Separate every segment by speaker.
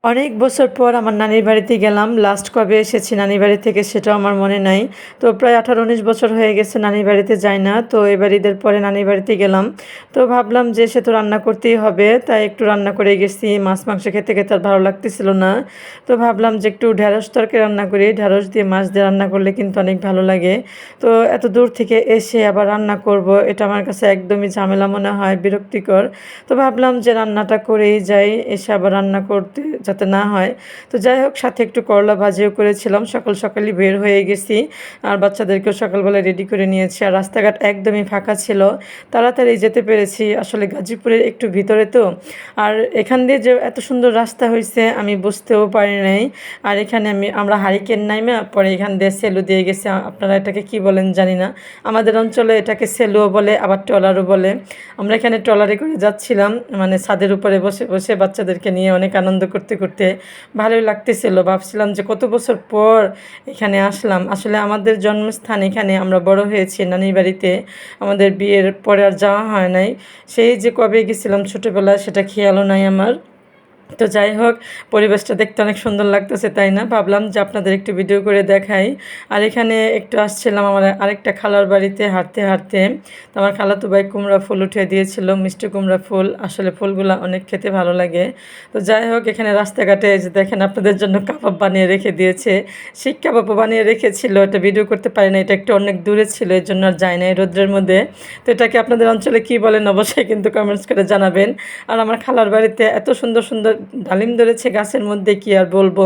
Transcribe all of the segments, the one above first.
Speaker 1: অনেক বছর পর আমার নানির বাড়িতে গেলাম। লাস্ট কবে এসেছি নানির বাড়ি থেকে সেটাও আমার মনে নাই। তো প্রায় 18-19 বছর হয়ে গেছে নানির বাড়িতে যাই না। তো এবার ঈদের পরে নানির বাড়িতে গেলাম। তো ভাবলাম যে সে তো রান্না করতেই হবে। তাই একটু রান্না করে গেছি। মাছ মাংস খেতে খেতে আর ভালো লাগতেছিল না। তো ভাবলাম যে একটু ঢেঁড়স তরকারি রান্না করি। ঢেঁড়স দিয়ে মাছ দিয়ে রান্না করলে কিন্তু অনেক ভালো লাগে। তো এত দূর থেকে এসে আবার রান্না করব, এটা আমার কাছে একদমই ঝামেলা মনে হয়, বিরক্তিকর। তো ভাবলাম যে রান্নাটা করেই যাই, এসে আবার রান্না করতে যাতে না হয়। তো যাই হোক, সাথে একটু করলা ভাজিও করেছিলাম। সকাল সকালই বের হয়ে গেছি আর বাচ্চাদেরকেও সকালবেলা রেডি করে নিয়েছি। আর রাস্তাঘাট একদমই ফাঁকা ছিল, তাড়াতাড়ি যেতে পেরেছি। আসলে গাজীপুরের একটু ভিতরে তো, আর এখান দিয়ে যে এত সুন্দর রাস্তা হয়েছে আমি বুঝতেও পারি নাই। আর এখানে আমরা হারিকেন নাইমা পরে এখান দিয়ে সেলু দিয়ে গেছি। আপনারা এটাকে কি বলেন জানি না, আমাদের অঞ্চলে এটাকে সেলুও বলে, আবার ট্রলারও বলে। আমরা এখানে ট্রলারে করে যাচ্ছিলাম, মানে ছাদের উপরে বসে বসে বাচ্চাদেরকে নিয়ে অনেক আনন্দ করতে করতে ভালোই লাগতেছিল। ভাবছিলাম যে কত বছর পর এখানে আসলাম। আসলে আমাদের জন্মস্থান এখানে, আমরা বড় হয়েছি নানির বাড়িতে। আমাদের বিয়ের পরে আর যাওয়া হয় নাই। সেই যে কবে গেছিলাম ছোটোবেলায় সেটা খেয়ালও নাই আমার। তো যাই হোক, পরিবেশটা দেখতে অনেক সুন্দর লাগতেছে, তাই না? ভাবলাম যে আপনাদের একটু ভিডিও করে দেখাই। আর এখানে একটু আসছিলাম আমার আরেকটা খালার বাড়িতে হাঁটতে হাঁটতে। তো আমার খালাতো ভাই কুমড়া ফুল উঠিয়ে দিয়েছিল, মিষ্টি কুমড়া ফুল। আসলে ফুলগুলো অনেক খেতে ভালো লাগে। তো যাই হোক, এখানে রাস্তাঘাটে এই যে দেখেন আপনাদের জন্য কাবাব বানিয়ে রেখে দিয়েছে। শিক কাবাবও বানিয়ে রেখেছিল, এটা ভিডিও করতে পারি না, এটা একটু অনেক দূরে ছিল, এর জন্য আর যায় না এই রোদ্রের মধ্যে। তো এটাকে আপনাদের অঞ্চলে কী বলেন অবশ্যই কিন্তু কমেন্টস করে জানাবেন। আর আমার খালার বাড়িতে এত সুন্দর সুন্দর ডালিম ধরেছে গাছের মধ্যে, কি আর বলবো।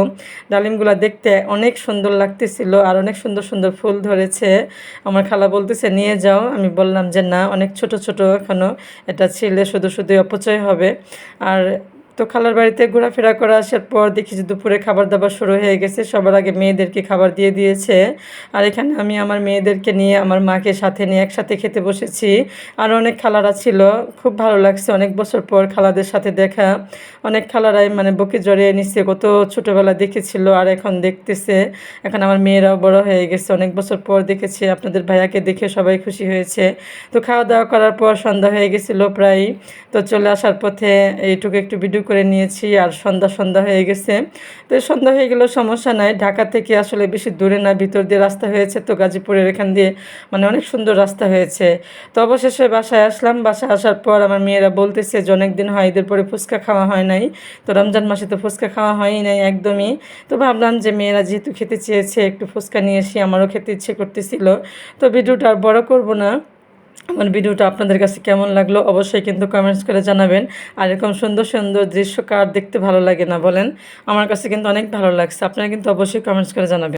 Speaker 1: ডালিমগুলো দেখতে অনেক সুন্দর লাগতেছিল আর অনেক সুন্দর সুন্দর ফুল ধরেছে। আমার খালা বলতেছে নিয়ে যাও, আমি বললাম যে না, অনেক ছোট ছোট এখনও, এটা ছিলে শুধু শুধুই অপচয় হবে। আর তো খালার বাড়িতে ঘোরাফেরা করে আসার পর দেখি যে দুপুরে খাবার দাবার শুরু হয়ে গেছে। সবার আগে মেয়েদেরকে খাবার দিয়ে দিয়েছে। আর এখানে আমি আমার মেয়েদেরকে নিয়ে, আমার মাকে সাথে নিয়ে একসাথে খেতে বসেছি। আর অনেক খালারা ছিল, খুব ভালো লাগছে অনেক বছর পর খালাদের সাথে দেখা। অনেক খালারাই মানে বুকে জড়িয়ে নিচ্ছে, কত ছোটোবেলা দেখেছিল আর এখন দেখতেছে। এখন আমার মেয়েরাও বড় হয়ে গেছে, অনেক বছর পর দেখেছে। আপনাদের ভাইয়াকে দেখে সবাই খুশি হয়েছে। তো খাওয়া দাওয়া করার পর সন্ধ্যা হয়ে গেছিলো প্রায়। তো চলে আসার পথে এইটুকু একটু ভিডিও করে নিয়েছি। আর সন্ধ্যা সন্ধ্যা হয়ে গেছে। তো সন্ধ্যা হয়ে গেলেও সমস্যা নাই, ঢাকা থেকে আসলে বেশি দূরে না, ভিতর দিয়ে রাস্তা হয়েছে তো গাজীপুরের এখান দিয়ে, মানে অনেক সুন্দর রাস্তা হয়েছে। তো অবশেষে বাসায় আসলাম। বাসায় আসার পর আমার মেয়েরা বলতেছে যে অনেক দিন হয় ঈদের পরে ফুচকা খাওয়া হয় নাই। তো রমজান মাসে তো ফুচকা খাওয়া হয়ই নাই একদমই। তো ভাবলাম যে মেয়েরা যেহেতু খেতে চেয়েছে, একটু ফুচকা নিয়ে এসে আমারও খেতে ইচ্ছে করতেছিল। তো ভিডিওটা আর বড় করব না। আমার ভিডিওটা আপনাদের কাছে কেমন লাগলো অবশ্যই কিন্তু কমেন্টস করে জানাবেন। আর এরকম সুন্দর সুন্দর দৃশ্য কার দেখতে ভালো লাগে না বলেন? আমার কাছে কিন্তু অনেক ভালো লাগছে। আপনারা কিন্তু অবশ্যই কমেন্টস করে জানাবেন।